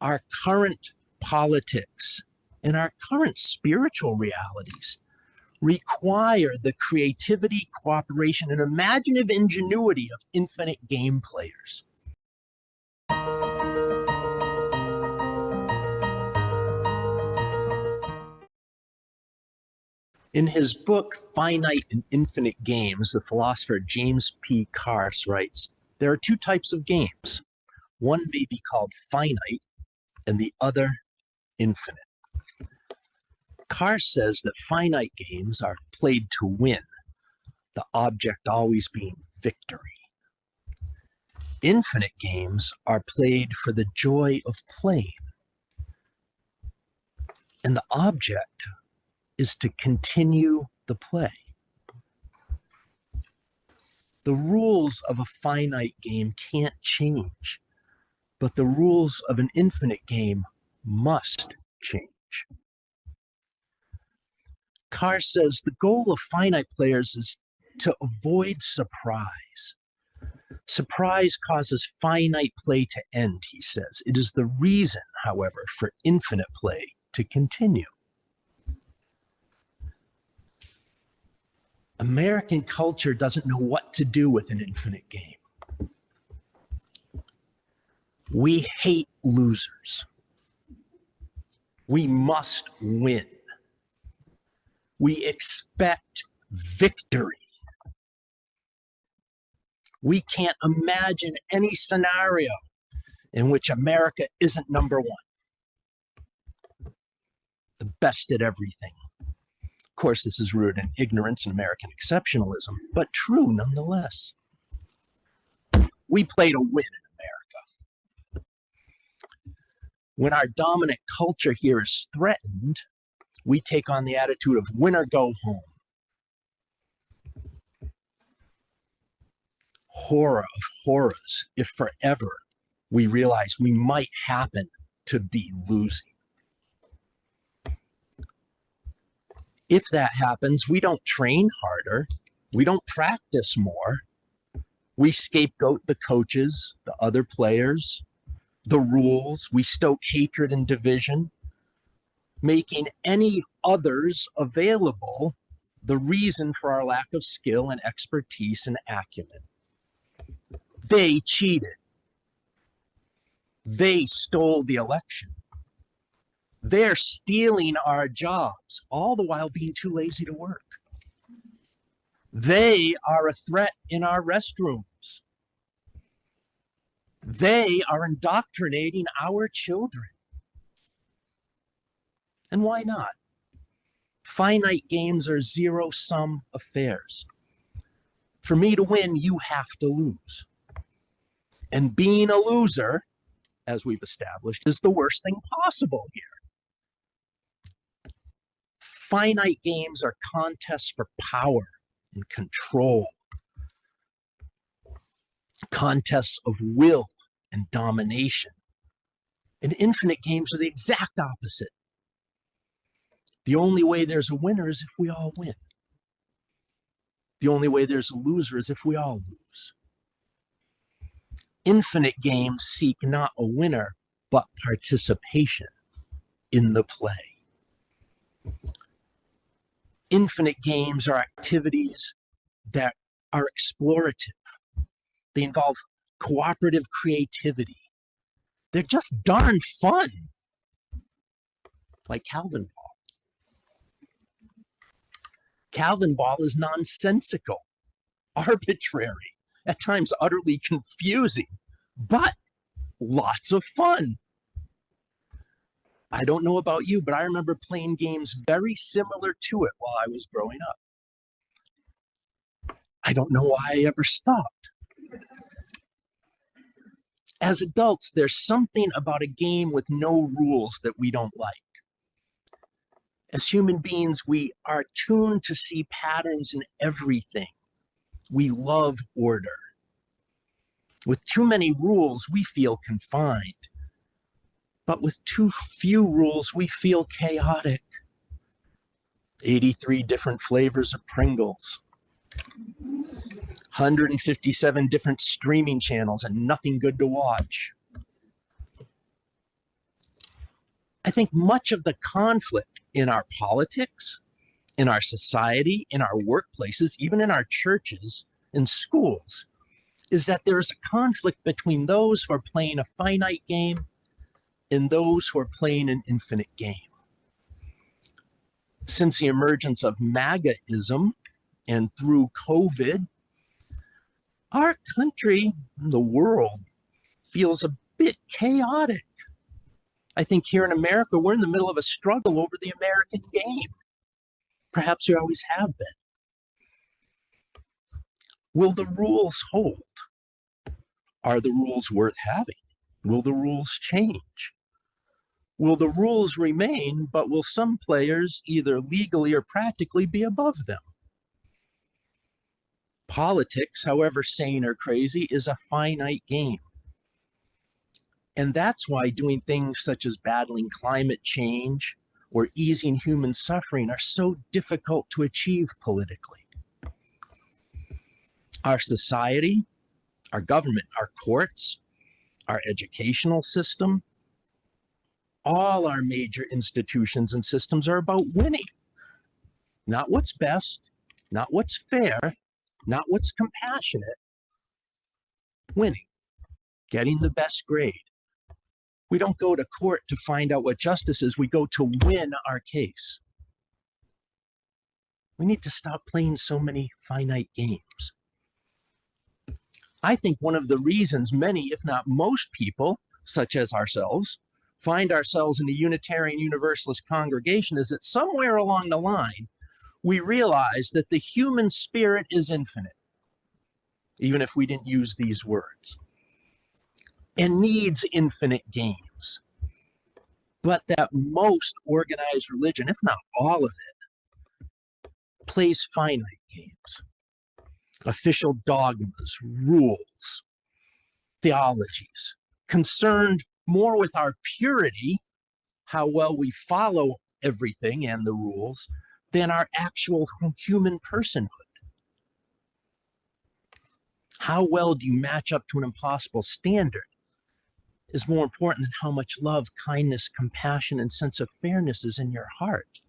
our current politics and our current spiritual realities require the creativity, cooperation, and imaginative ingenuity of infinite game players. In his book, Finite and Infinite Games, the philosopher James P. Carse writes, there are two types of games. One may be called finite and the other infinite. Carse says that finite games are played to win, the object always being victory. Infinite games are played for the joy of playing, and the object is to continue the play. The rules of a finite game can't change, but the rules of an infinite game must change. Carse says the goal of finite players is to avoid surprise. Surprise causes finite play to end, he says. It is the reason, however, for infinite play to continue. American culture doesn't know what to do with an infinite game. We hate losers. We must win. We expect victory. We can't imagine any scenario in which America isn't number one. The best at everything. Of course, this is rooted in ignorance and American exceptionalism, but true nonetheless. We play to win in America. When our dominant culture here is threatened, we take on the attitude of win or go home. Horror of horrors if forever we realize we might happen to be losing. If that happens, we don't train harder, we don't practice more, we scapegoat the coaches, the other players, the rules, we stoke hatred and division, making any others available the reason for our lack of skill and expertise and acumen. They cheated. They stole the election. They're stealing our jobs, all the while being too lazy to work. They are a threat in our restrooms. They are indoctrinating our children. And why not? Finite games are zero-sum affairs. For me to win, you have to lose. And being a loser, as we've established, is the worst thing possible here. Finite games are contests for power and control, contests of will and domination. And infinite games are the exact opposite. The only way there's a winner is if we all win. The only way there's a loser is if we all lose. Infinite games seek not a winner, but participation in the play. Infinite games are activities that are explorative. They involve cooperative creativity. They're just darn fun, like Calvinball. Calvinball is nonsensical, arbitrary, at times utterly confusing, but lots of fun. I don't know about you, but I remember playing games very similar to it while I was growing up. I don't know why I ever stopped. As adults, there's something about a game with no rules that we don't like. As human beings, we are tuned to see patterns in everything. We love order. With too many rules, we feel confined. But with too few rules, we feel chaotic. 83 different flavors of Pringles. 157 different streaming channels and nothing good to watch. I think much of the conflict in our politics, in our society, in our workplaces, even in our churches and schools, is that there is a conflict between those who are playing a finite game and those who are playing an infinite game. Since the emergence of MAGAism and through COVID, our country, the world, feels a bit chaotic. I think here in America, we're in the middle of a struggle over the American game. Perhaps we always have been. Will the rules hold? Are the rules worth having? Will the rules change? Will the rules remain, but will some players either legally or practically be above them? Politics, however sane or crazy, is a finite game. And that's why doing things such as battling climate change or easing human suffering are so difficult to achieve politically. Our society, our government, our courts, our educational system, all our major institutions and systems are about winning. Not what's best, not what's fair, not what's compassionate. Winning, getting the best grade. We don't go to court to find out what justice is. We go to win our case. We need to stop playing so many finite games. I think one of the reasons many, if not most people, such as ourselves, find ourselves in a Unitarian Universalist congregation is that somewhere along the line, we realize that the human spirit is infinite, even if we didn't use these words, and needs infinite games. But that most organized religion, if not all of it, plays finite games. Official dogmas, rules, theologies, concerned more with our purity, how well we follow everything and the rules, than our actual human personhood. How well do you match up to an impossible standard is more important than how much love, kindness, compassion, and sense of fairness is in your heart.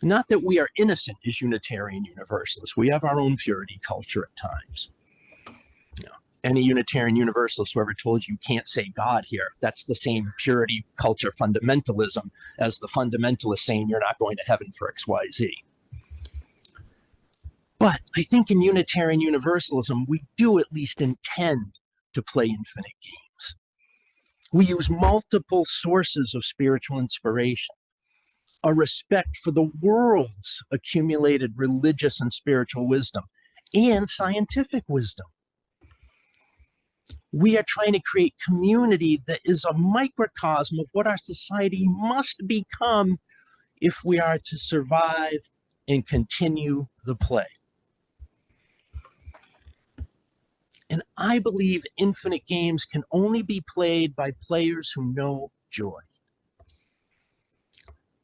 Not that we are innocent as Unitarian Universalists. We have our own purity culture at times. Any Unitarian Universalist who ever told you can't say God here, that's the same purity culture fundamentalism as the fundamentalist saying you're not going to heaven for XYZ. But I think in Unitarian Universalism, we do at least intend to play infinite games. We use multiple sources of spiritual inspiration, a respect for the world's accumulated religious and spiritual wisdom, and scientific wisdom. We are trying to create community that is a microcosm of what our society must become if we are to survive and continue the play. And I believe infinite games can only be played by players who know joy.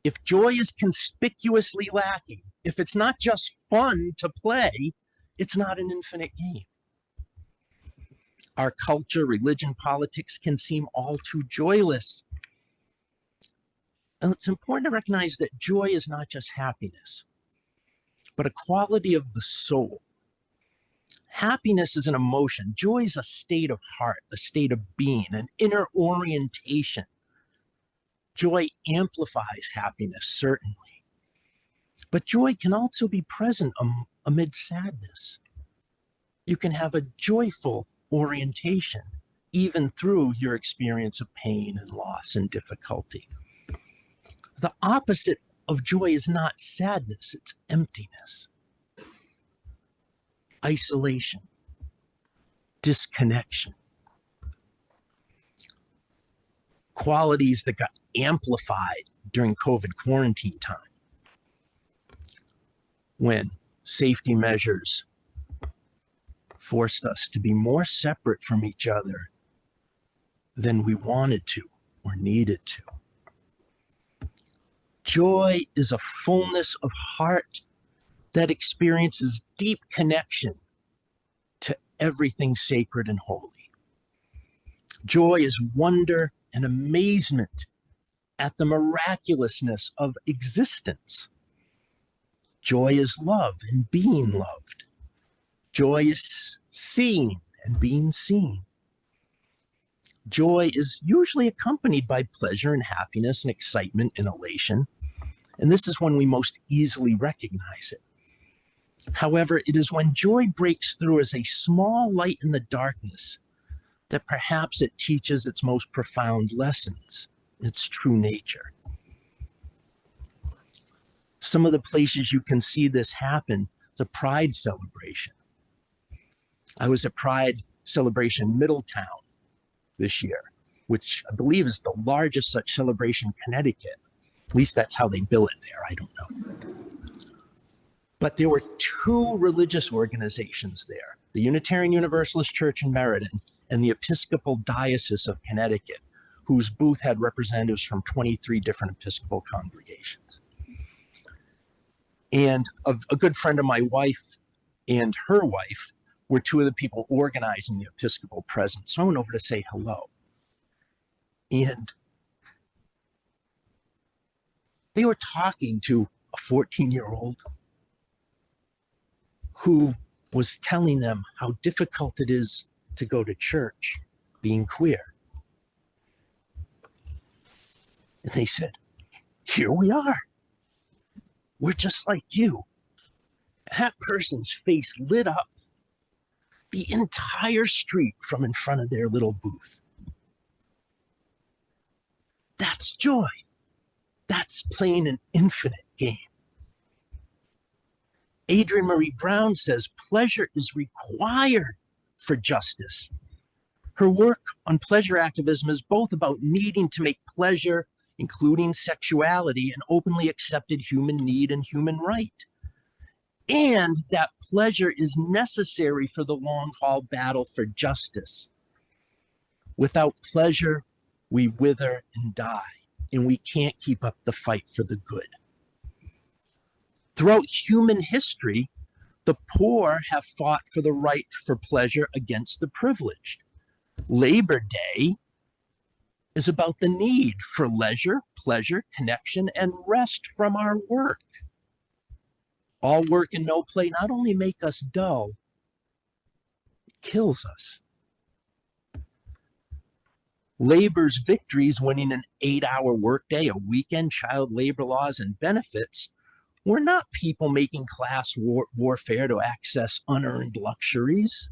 If joy is conspicuously lacking, if it's not just fun to play, it's not an infinite game. Our culture, religion, politics can seem all too joyless. And it's important to recognize that joy is not just happiness, but a quality of the soul. Happiness is an emotion. Joy is a state of heart, a state of being, an inner orientation. Joy amplifies happiness, certainly. But joy can also be present amid sadness. You can have a joyful orientation, even through your experience of pain and loss and difficulty. The opposite of joy is not sadness, it's emptiness, isolation, disconnection. Qualities that got amplified during COVID quarantine time, when safety measures forced us to be more separate from each other than we wanted to or needed to. Joy is a fullness of heart that experiences deep connection to everything sacred and holy. Joy is wonder and amazement at the miraculousness of existence. Joy is love and being loved. Joy is seeing and being seen. Joy is usually accompanied by pleasure and happiness and excitement and elation, and this is when we most easily recognize it. However, it is when joy breaks through as a small light in the darkness that perhaps it teaches its most profound lessons, its true nature. Some of the places you can see this happen, the Pride celebration. I was at Pride celebration in Middletown this year, which I believe is the largest such celebration in Connecticut. At least that's how they bill it there. I don't know. But there were two religious organizations there, the Unitarian Universalist Church in Meriden and the Episcopal Diocese of Connecticut, whose booth had representatives from 23 different Episcopal congregations. And a good friend of my wife and her wife were two of the people organizing the Episcopal presence. So I went over to say hello. And they were talking to a 14-year-old who was telling them how difficult it is to go to church being queer. And they said, here we are. We're just like you. That person's face lit up the entire street from in front of their little booth. That's joy. That's playing an infinite game. Adrienne Marie Brown says pleasure is required for justice. Her work on pleasure activism is both about needing to make pleasure, including sexuality, an openly accepted human need and human right, and that pleasure is necessary for the long-haul battle for justice. Without pleasure, we wither and die, and we can't keep up the fight for the good. Throughout human history, the poor have fought for the right for pleasure against the privileged. Labor Day is about the need for leisure, pleasure, connection, and rest from our work. All work and no play not only make us dull, it kills us. Labor's victories, winning an 8-hour workday, a weekend, child labor laws, and benefits, were not people making class warfare to access unearned luxuries.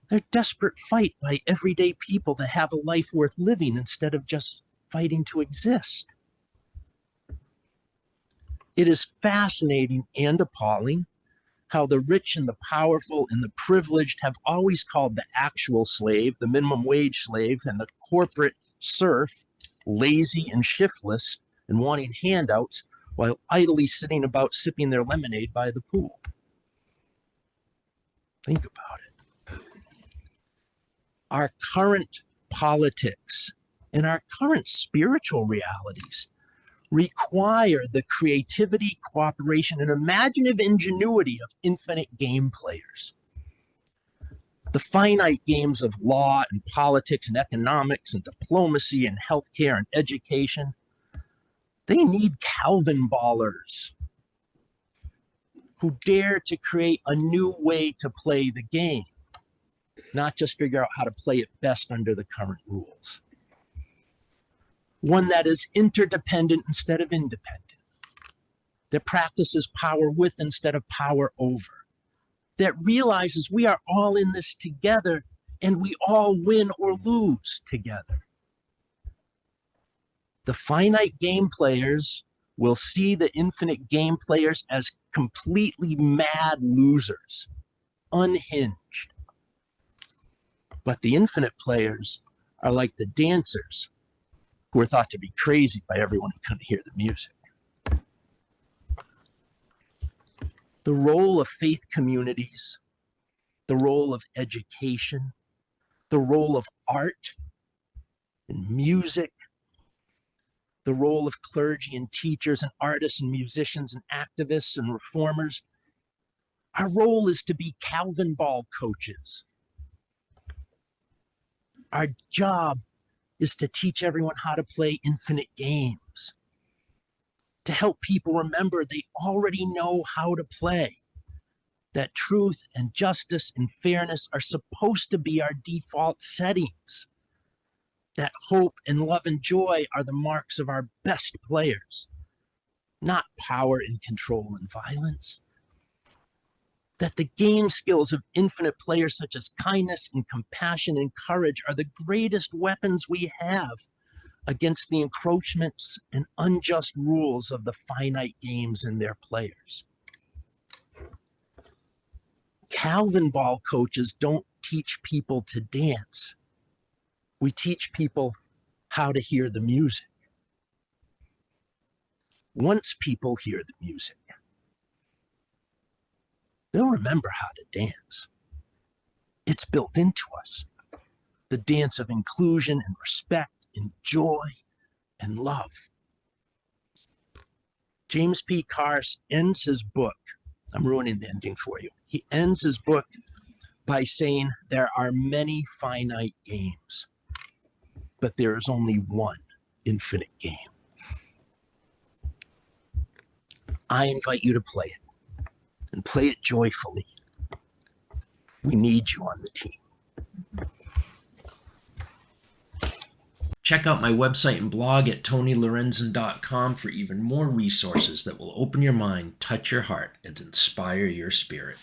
They're a desperate fight by everyday people to have a life worth living instead of just fighting to exist. It is fascinating and appalling how the rich and the powerful and the privileged have always called the actual slave, the minimum wage slave, and the corporate serf lazy and shiftless and wanting handouts, while idly sitting about sipping their lemonade by the pool. Think about it. Our current politics and our current spiritual realities require the creativity, cooperation, and imaginative ingenuity of infinite game players. The finite games of law and politics and economics and diplomacy and healthcare and education, they need Calvinballers who dare to create a new way to play the game, not just figure out how to play it best under the current rules. One that is interdependent instead of independent, that practices power with instead of power over, that realizes we are all in this together and we all win or lose together. The finite game players will see the infinite game players as completely mad losers, unhinged. But the infinite players are like the dancers who are thought to be crazy by everyone who couldn't hear the music. The role of faith communities, the role of education, the role of art and music, the role of clergy and teachers and artists and musicians and activists and reformers. Our role is to be Calvinball coaches. Our job is to teach everyone how to play infinite games, to help people remember they already know how to play, that truth and justice and fairness are supposed to be our default settings, that hope and love and joy are the marks of our best players, not power and control and violence, that the game skills of infinite players such as kindness and compassion and courage are the greatest weapons we have against the encroachments and unjust rules of the finite games and their players. Calvinball coaches don't teach people to dance. We teach people how to hear the music. Once people hear the music, they'll remember how to dance. It's built into us. The dance of inclusion and respect and joy and love. James P. Carse ends his book. I'm ruining the ending for you. He ends his book by saying there are many finite games, but there is only one infinite game. I invite you to play it, and play it joyfully. We need you on the team. Check out my website and blog at tonylorenzen.com for even more resources that will open your mind, touch your heart, and inspire your spirit.